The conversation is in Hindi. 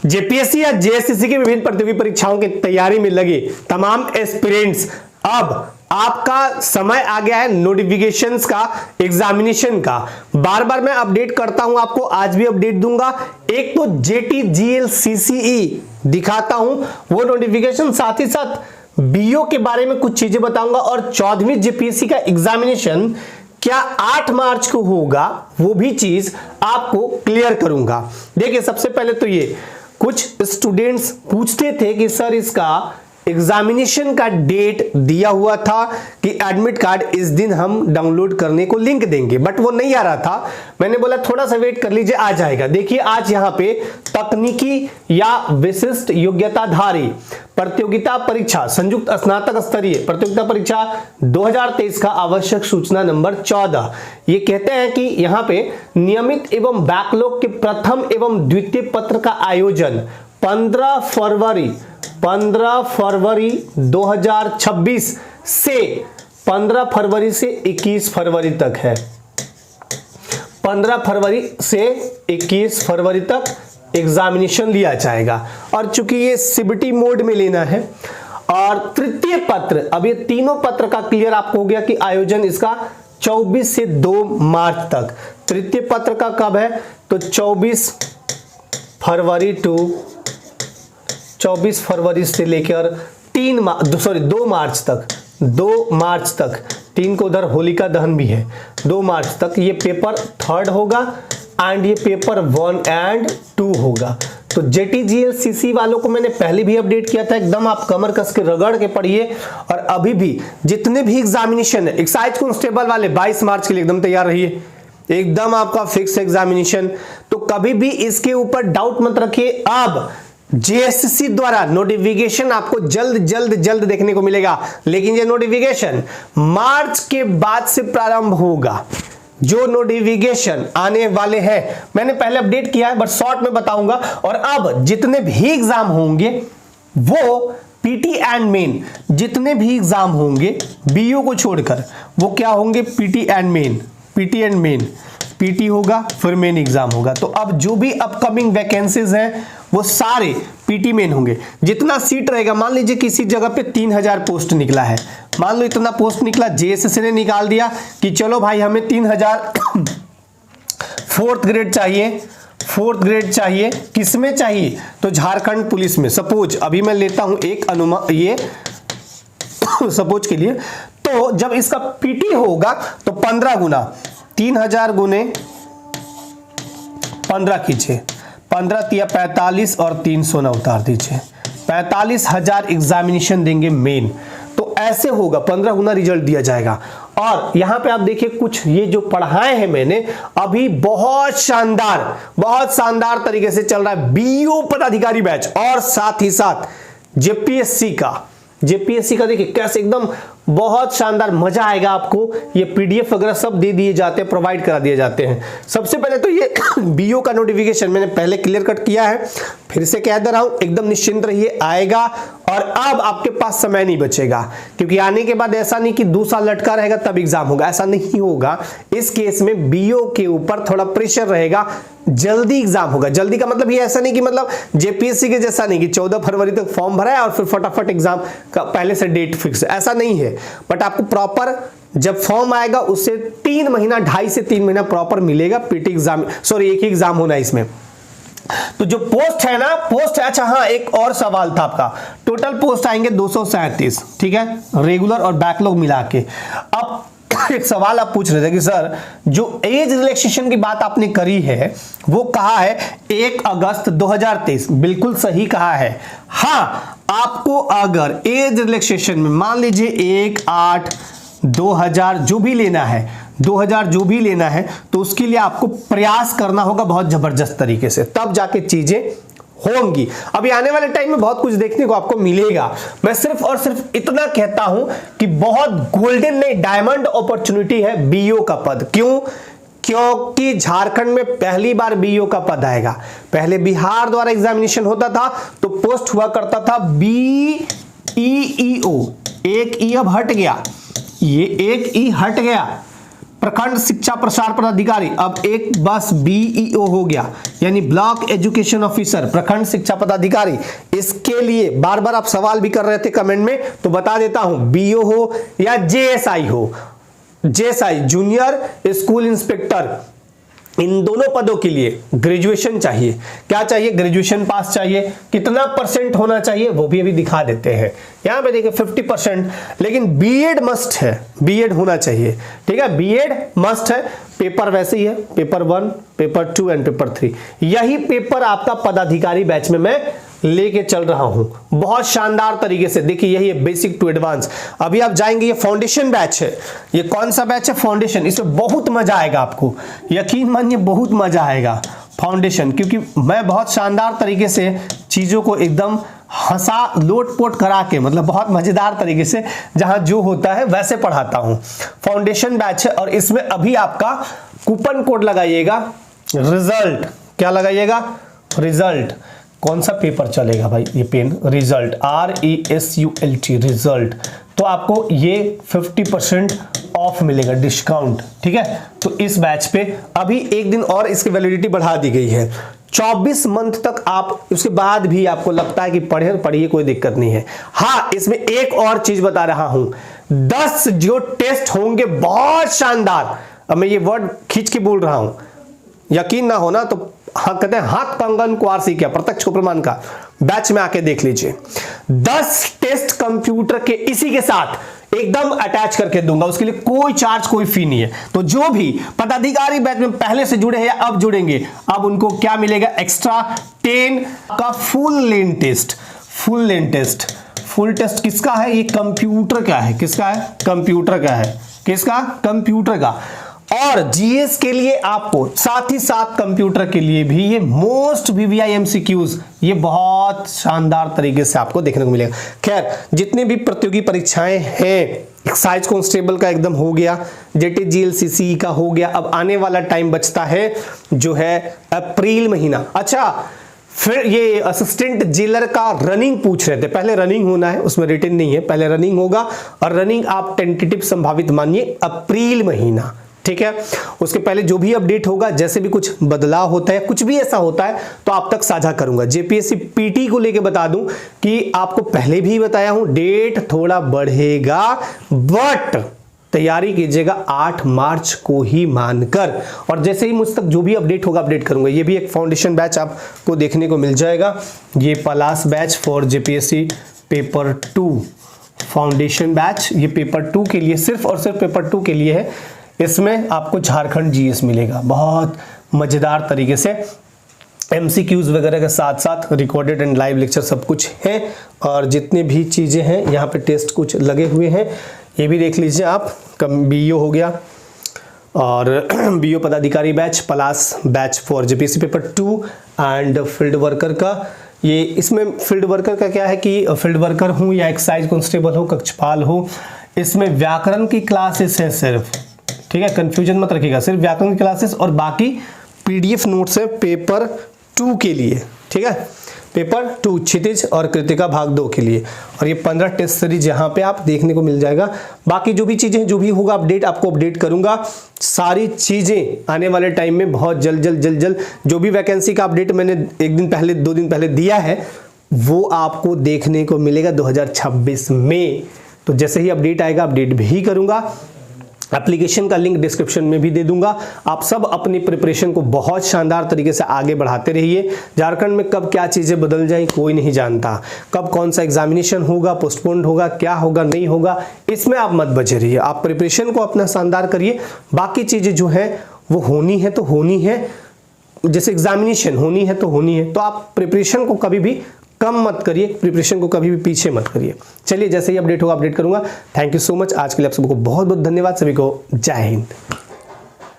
जेपीएससी या जेएसएससी की विभिन्न प्रतियोगी परीक्षाओं की तैयारी में लगे तमाम एस्पिरेंट्स, अब आपका समय आ गया है नोटिफिकेशंस का, एग्जामिनेशन का। बार बार मैं अपडेट करता हूं आपको, आज भी अपडेट दूंगा। एक तो JTGL-CCE दिखाता हूं वो नोटिफिकेशन, साथ ही साथ बीओ के बारे में कुछ चीजें बताऊंगा, और 14वीं जेपीएससी का एग्जामिनेशन क्या 8 मार्च को होगा वो भी चीज आपको क्लियर करूंगा। देखिए सबसे पहले तो ये कुछ स्टूडेंट्स पूछते थे कि सर इसका एग्जामिनेशन का डेट दिया हुआ था कि एडमिट कार्ड इस दिन हम डाउनलोड करने को लिंक देंगे, बट वो नहीं आ रहा था। मैंने बोला थोड़ा सा वेट कर लीजिए, आ जाएगा। देखिए आज यहां पे तकनीकी या विशिष्ट योग्यताधारी प्रतियोगिता परीक्षा, संयुक्त स्नातक स्तरीय प्रतियोगिता परीक्षा 2023 का आवश्यक सूचना नंबर 14। ये कहते हैं कि यहां पे नियमित एवं बैकलॉग के प्रथम एवं द्वितीय पत्र का आयोजन 15 फरवरी 2026 से 15 फरवरी से 21 फरवरी तक है। 15 फरवरी से 21 फरवरी तक एग्जामिनेशन लिया जाएगा, और चूंकि ये सीबीटी मोड में लेना है। और तृतीय पत्र, अब ये तीनों पत्र का क्लियर आपको हो गया कि आयोजन इसका 24 से 2 मार्च तक। तृतीय पत्र का कब है तो 24 फरवरी से लेकर 2 मार्च तक, 2 मार्च तक, 3 को उधर होलिका दहन भी है, 2 मार्च तक ये पेपर 3rd होगा एंड ये पेपर 1 और 2 होगा। तो JTGL-CCE वालों को मैंने पहले भी अपडेट किया था, एकदम आप कमर कस के रगड़ के पढ़िए। और अभी भी जितने भी एग्जामिनेशन है, एक्साइज कांस्टेबल वाले 22 मार्च के लिए एकदम तैयार रहिए, एकदम आपका फिक्स एग्जामिनेशन। तो कभी भी इसके ऊपर डाउट मत रखिए। अब जेएसएससी द्वारा नोटिफिकेशन आपको जल्द देखने को मिलेगा, लेकिन ये नोटिफिकेशन मार्च के बाद से प्रारंभ होगा। जो नोटिफिकेशन आने वाले हैं मैंने पहले अपडेट किया है, बट शॉर्ट में बताऊंगा। और अब जितने भी एग्जाम होंगे वो पीटी एंड मेन, जितने भी एग्जाम होंगे बीओ को छोड़कर वो क्या होंगे, पीटी एंड मेन, पीटी होगा फिर मेन एग्जाम होगा। तो अब जो भी अपकमिंग वैकेंसीज हैं वो सारे पीटी मेन होंगे। जितना सीट रहेगा, मान लीजिए किसी जगह पे 3000 पोस्ट निकला है, मान लो इतना पोस्ट निकला, जेएसएससी ने निकाल दिया कि चलो भाई हमें 3000 फोर्थ ग्रेड चाहिए, किसमें चाहिए तो झारखंड पुलिस में। सपोज अभी मैं लेता हूं एक अनुमान, ये सपोज के लिए, तो जब इसका पीटी होगा तो 15 गुना 3000 गुने 15 कीजिए, 15 तिया 45 और 300 ना उतार दीजिए, 45,000 एग्जामिनेशन देंगे मेन। तो ऐसे होगा, 15 गुना रिजल्ट दिया जाएगा। और यहां पे आप देखिए कुछ ये जो पढ़ाए हैं मैंने अभी बहुत शानदार तरीके से चल रहा है बीओ पदाधिकारी बैच, और साथ ही साथ जेपीएससी का देखिए कैसे एकदम बहुत शानदार, मजा आएगा आपको। ये पीडीएफ वगैरह सब दे दिए जाते हैं, प्रोवाइड करा दिए जाते हैं। सबसे पहले तो ये बीओ का नोटिफिकेशन मैंने पहले क्लियर कट किया है, फिर से कह दे रहा हूं एकदम निश्चिंत रहिए, आएगा। और अब आपके पास समय नहीं बचेगा, क्योंकि आने के बाद ऐसा नहीं कि 2 साल लटका रहेगा तब एग्जाम होगा, ऐसा नहीं होगा। इस केस में बीओ के ऊपर थोड़ा प्रेशर रहेगा, जल्दी एग्जाम होगा। जल्दी का मतलब ये ऐसा नहीं कि मतलब जेपीएससी के जैसा नहीं कि 14 फरवरी तक फॉर्म भरा है और फिर फटाफट एग्जाम का पहले से डेट फिक्स है, ऐसा नहीं है। बट आपको प्रॉपर जब फॉर्म आएगा उससे 3 महीना, 2.5 से 3 महीना प्रॉपर मिलेगा। पीटी एग्जाम, सॉरी एक ही एग्जाम होना है इसमें। तो जो पोस्ट है ना, पोस्ट है, अच्छा हाँ एक और सवाल था आपका, टोटल पोस्ट आएंगे 237, ठीक है, रेगुलर और बैकलॉग मिला के। अब एक सवाल आप पूछ रहे थे कि सर जो एज रिलैक्सेशन की बात आपने करी है वो कहा है 1 अगस्त 2023, बिल्कुल सही कहा है। हाँ, आपको अगर एज रिलैक्सेशन में मान लीजिए 1/8/2000 जो भी लेना है, 2000 जो भी लेना है, तो उसके लिए आपको प्रयास करना होगा बहुत जबरदस्त तरीके से, तब जाके चीजें होंगी। अभी आने वाले टाइम में बहुत कुछ देखने को आपको मिलेगा। मैं सिर्फ और सिर्फ इतना कहता हूं कि बहुत गोल्डन नहीं, डायमंड अपॉर्चुनिटी है बीओ का पद। क्यों? क्योंकि झारखंड में पहली बार बीओ का पद आएगा। पहले बिहार द्वारा एग्जामिनेशन होता था तो पोस्ट हुआ करता था BEEO, एक ई अब हट गया, ये एक ई हट गया। प्रखंड शिक्षा प्रसार पदाधिकारी, अब एक बस BEO हो गया, यानी ब्लॉक एजुकेशन ऑफिसर, प्रखंड शिक्षा पदाधिकारी। इसके लिए बार बार आप सवाल भी कर रहे थे कमेंट में, तो बता देता हूं, BO हो या JSI हो, JSI जूनियर स्कूल इंस्पेक्टर, इन दोनों पदों के लिए ग्रेजुएशन चाहिए। क्या चाहिए? ग्रेजुएशन पास चाहिए। कितना परसेंट होना चाहिए वो भी अभी दिखा देते हैं। यहां पे देखिए 50%, लेकिन बीएड मस्ट है, बीएड होना चाहिए। ठीक है, बीएड मस्ट है। पेपर वैसे ही है, पेपर 1, पेपर 2 एंड पेपर 3। यही पेपर आपका पदाधिकारी बैच में मैं लेके चल रहा हूं बहुत शानदार तरीके से। देखिए यही है बेसिक टू एडवांस। अभी आप जाएंगे, ये फाउंडेशन बैच है। ये कौन सा बैच है? फाउंडेशन। इसमें बहुत मजा आएगा आपको, यकीन मानिए बहुत मजा आएगा फाउंडेशन, क्योंकि मैं बहुत शानदार तरीके से चीजों को एकदम हंसा लोटपोट करा के, मतलब बहुत मजेदार तरीके से जहां जो होता है वैसे पढ़ाता हूं। फाउंडेशन बैच है और इसमें अभी आपका कूपन कोड लगाइएगा रिजल्ट। क्या लगाइएगा? रिजल्ट। कौन सा पेपर चलेगा भाई? ये पेन, रिजल्ट, RESULT, रिजल्ट। तो आपको ये 50% ऑफ मिलेगा, डिस्काउंट। ठीक है, तो इस बैच पे अभी एक दिन और इसकी वैलिडिटी बढ़ा दी गई है, 24 मंथ तक आप, उसके बाद भी आपको लगता है कि पढ़िए कोई दिक्कत नहीं है। हाँ, इसमें एक और चीज बता रहा हूं, 10 जो टेस्ट होंगे बहुत शानदार। अब मैं ये वर्ड खींच के बोल रहा हूं, यकीन ना हो ना तो हाँ कहते हैं हाथ कंगन कुआर सी क्या, प्रत्यक्ष प्रमाण का बैच में आके देख लीजिए। 10 टेस्ट कंप्यूटर के इसी के साथ एकदम अटैच करके दूंगा, उसके लिए कोई चार्ज कोई फी नहीं है। तो जो भी पदाधिकारी बैच में पहले से जुड़े हैं या अब जुड़ेंगे, अब उनको क्या मिलेगा? एक्स्ट्रा 10 का full length test. Full length test, full test किसका है? ये कंप्यूटर का है। किसका है? कंप्यूटर का है। किसका? कंप्यूटर का। और जीएस के लिए आपको साथ ही साथ कंप्यूटर के लिए भी ये मोस्ट VVI MCQs, ये बहुत शानदार तरीके से आपको देखने को मिलेगा। खैर, जितने भी प्रतियोगी परीक्षाएं हैं, एक्साइज कांस्टेबल का एकदम हो गया, JT GLCC का हो गया, अब आने वाला टाइम बचता है जो है अप्रैल महीना। अच्छा, फिर ये असिस्टेंट जेलर का रनिंग पूछ रहे थे। पहले रनिंग होना है, उसमें रिटन नहीं है, पहले रनिंग होगा। और रनिंग आप टेंटेटिव संभावित मानिए अप्रैल महीना। ठीक है, उसके पहले जो भी अपडेट होगा, जैसे भी कुछ बदलाव होता है, कुछ भी ऐसा होता है तो आप तक साझा करूंगा। JPSC PT को लेके बता दूं कि आपको पहले भी बताया हूं, डेट थोड़ा बढ़ेगा, बट तैयारी कीजिएगा 8 मार्च को ही मानकर। और जैसे ही मुझ तक जो भी अपडेट होगा अपडेट करूंगा। ये भी एक फाउंडेशन बैच आपको देखने को मिल जाएगा, ये Palash batch for JPSC paper 2 foundation batch. ये पेपर 2 के लिए, सिर्फ और सिर्फ पेपर 2 के लिए है। इसमें आपको झारखंड GS मिलेगा बहुत मजेदार तरीके से, MCQs वगैरह के साथ साथ रिकॉर्डेड एंड लाइव लेक्चर सब कुछ है। और जितने भी चीजें हैं यहाँ पे टेस्ट कुछ लगे हुए हैं, ये भी देख लीजिए आप। BO हो गया और BO पदाधिकारी बैच, पलास batch for JPSC paper 2 and field worker का। ये इसमें फील्ड वर्कर का क्या है कि फील्ड वर्कर हूँ या एक्साइज कांस्टेबल हो, कक्षपाल हो, इसमें व्याकरण की क्लासेस है सिर्फ। ठीक है, कंफ्यूजन मत रखिएगा, सिर्फ व्याकरण की क्लासेस और बाकी PDF नोट्स है पेपर 2 के लिए। ठीक है, पेपर 2 क्षितिज और कृतिका भाग 2 के लिए। और ये 15 टेस्ट सीरीज यहाँ पे आप देखने को मिल जाएगा। बाकी जो भी चीजें, जो भी होगा अपडेट आपको अपडेट करूंगा। सारी चीजें आने वाले टाइम में बहुत जल्द जो भी वैकेंसी का अपडेट मैंने 1 दिन पहले 2 दिन पहले दिया है, वो आपको देखने को मिलेगा 2026 में। तो जैसे ही अपडेट आएगा अपडेट भी करूंगा। एप्लीकेशन का लिंक डिस्क्रिप्शन में भी दे दूंगा। आप सब अपनी प्रिपरेशन को बहुत शानदार तरीके से आगे बढ़ाते रहिए। झारखंड में कब क्या चीजें बदल जाएं कोई नहीं जानता, कब कौन सा एग्जामिनेशन होगा, पोस्टपोन्ड होगा, क्या होगा नहीं होगा, इसमें आप मत बचे रहिए। आप प्रिपरेशन को अपना शानदार करिए। बाकी चीजें जो है वो होनी है तो होनी है, जैसे एग्जामिनेशन होनी है तो होनी है, तो आप प्रिपरेशन को कभी भी कम मत करिए, प्रिपरेशन को कभी भी पीछे मत करिए। चलिए, जैसे ही अपडेट होगा अपडेट करूंगा। Thank you so much. आज के लिए आप सबको बहुत बहुत धन्यवाद। सभी को जय हिंद।